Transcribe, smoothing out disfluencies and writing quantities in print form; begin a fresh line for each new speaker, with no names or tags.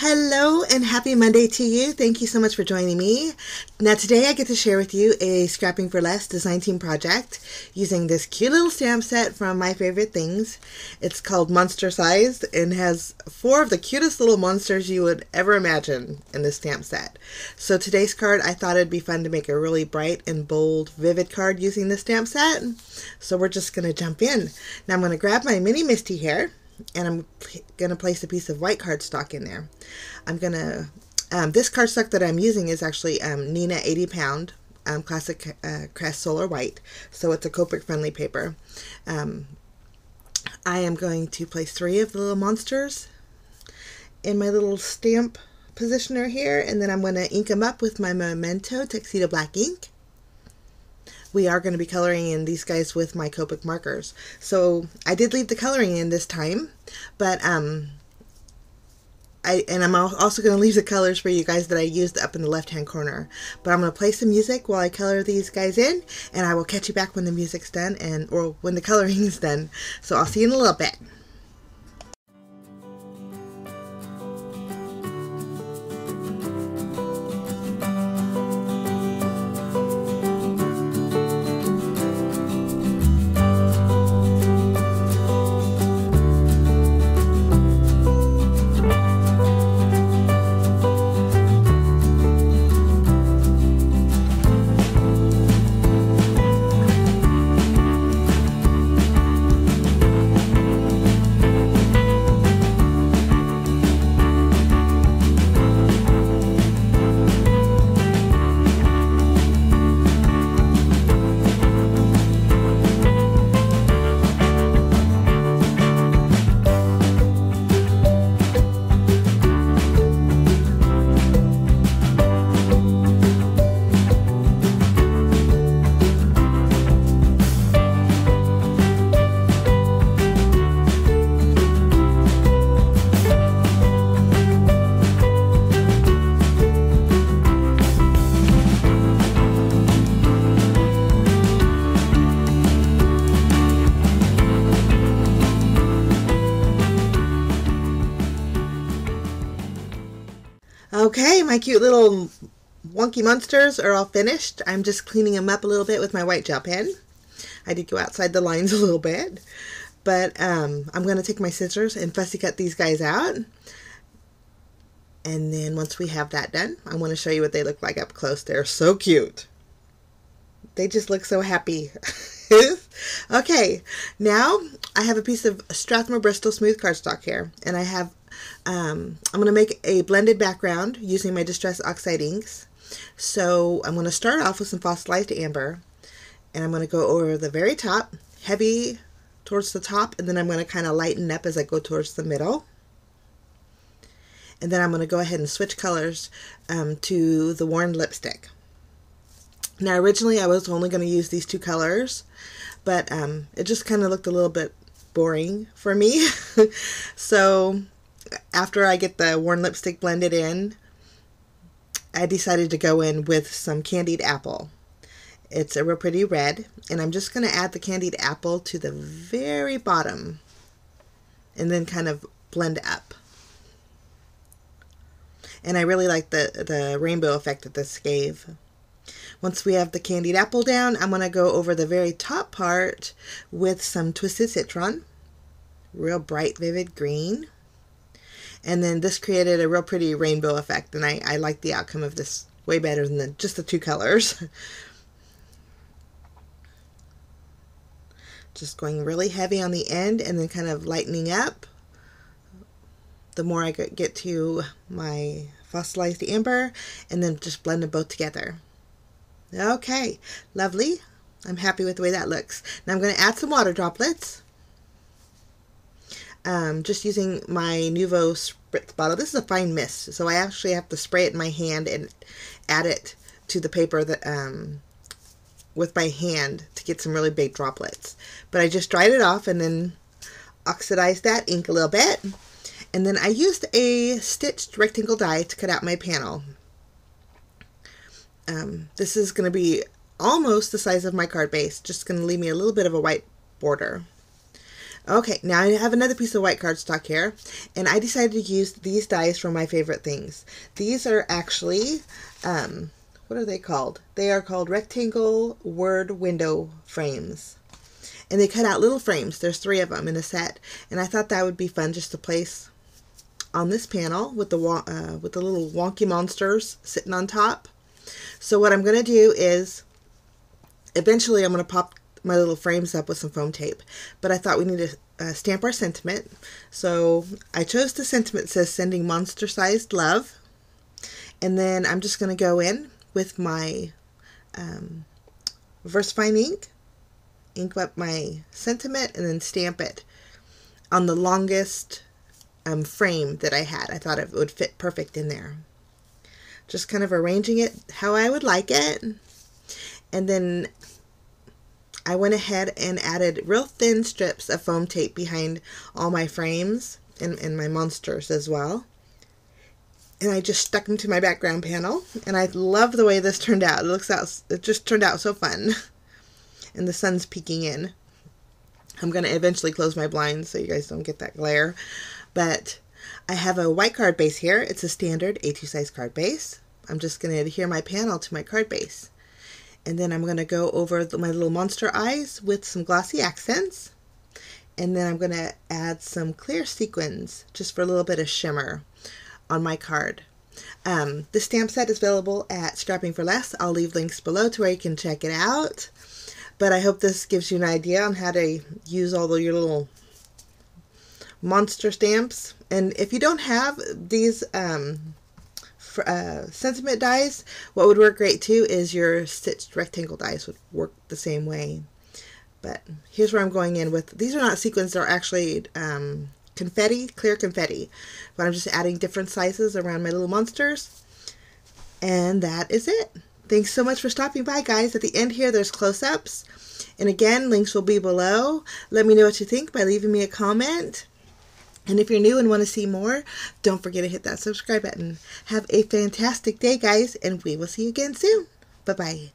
Hello and happy Monday to you. Thank you so much for joining me. Now today I get to share with you a Scrapping for Less design team project using this cute little stamp set from My Favorite Things. It's called Monster Size and has 4 of the cutest little monsters you would ever imagine in this stamp set. So today's card, I thought it'd be fun to make a really bright and bold, vivid card using this stamp set. So we're just going to jump in. Now I'm going to grab my mini Misty here, and I'm going to place a piece of white cardstock in there. I'm going to, this cardstock that I'm using is actually Neenah 80 pound classic Crest Solar White, so it's a Copic friendly paper. I am going to place 3 of the little monsters in my little stamp positioner here, and then I'm going to ink them up with my Memento Tuxedo black ink. We are going to be coloring in these guys with my Copic markers. So I did leave the coloring in this time, but I'm also going to leave the colors for you guys that I used up in the left hand corner. But I'm going to play some music while I color these guys in, and I will catch you back when the music's done or when the coloring is done. So I'll see you in a little bit. Okay, my cute little wonky monsters are all finished. I'm just cleaning them up a little bit with my white gel pen. I did go outside the lines a little bit, but I'm going to take my scissors and fussy cut these guys out. And then once we have that done, I want to show you what they look like up close. They're so cute. They just look so happy. Okay, now I have a piece of Strathmore Bristol smooth cardstock here, and I have I'm going to make a blended background using my Distress Oxide inks. So I'm going to start off with some fossilized amber, and I'm going to go over the very top, heavy towards the top, and then I'm going to kind of lighten up as I go towards the middle. And then I'm going to go ahead and switch colors to the worn lipstick. Now originally I was only going to use these 2 colors, but it just kind of looked a little bit boring for me. So after I get the worn lipstick blended in, I decided to go in with some candied apple. It's a real pretty red, and I'm just going to add the candied apple to the very bottom and then kind of blend up. And I really like the rainbow effect that this gave. Once we have the candied apple down, I'm going to go over the very top part with some Twisted Citron, real bright vivid green. And then this created a real pretty rainbow effect, and I like the outcome of this way better than just the 2 colors. Just going really heavy on the end and then kind of lightening up the more I get to my fossilized amber, and then just blend them both together. Okay, lovely. I'm happy with the way that looks. Now I'm going to add some water droplets. Just using my Nuvo spritz bottle. This is a fine mist, so I actually have to spray it in my hand and add it to the paper that with my hand to get some really big droplets. But I just dried it off and then oxidized that ink a little bit. And then I used a stitched rectangle die to cut out my panel. This is going to be almost the size of my card base, just going to leave me a little bit of a white border. Okay, now I have another piece of white cardstock here, and I decided to use these dies for my favorite things. These are actually, what are they called? They are called rectangle word window frames. And they cut out little frames. There's 3 of them in a set, and I thought that would be fun just to place on this panel with the little wonky monsters sitting on top. So what I'm going to do is, eventually I'm going to pop my little frames up with some foam tape, but I thought we need to stamp our sentiment. So I chose the sentiment that says sending monster-sized love, and then I'm just going to go in with my VersaFine ink up my sentiment, and then stamp it on the longest frame that I had. I thought it would fit perfect in there. Just kind of arranging it how I would like it, and then I went ahead and added real thin strips of foam tape behind all my frames and my monsters as well. And I just stuck them to my background panel, and I love the way this turned out. It just turned out so fun. And the sun's peeking in. I'm going to eventually close my blinds so you guys don't get that glare. But I have a white card base here. It's a standard A2 size card base. I'm just going to adhere my panel to my card base. And then I'm going to go over my little monster eyes with some glossy accents. And then I'm going to add some clear sequins just for a little bit of shimmer on my card. This stamp set is available at Scrapping for Less. I'll leave links below to where you can check it out. But I hope this gives you an idea on how to use all of your little monster stamps. And if you don't have these sentiment dies, what would work great too is your stitched rectangle dies would work the same way. But here's where I'm going in with, these are not sequins, they're actually confetti, clear confetti. But I'm just adding different sizes around my little monsters. And that is it. Thanks so much for stopping by, guys. At the end here, there's close-ups. And again, links will be below. Let me know what you think by leaving me a comment. And if you're new and want to see more, don't forget to hit that subscribe button. Have a fantastic day, guys, and we will see you again soon. Bye-bye.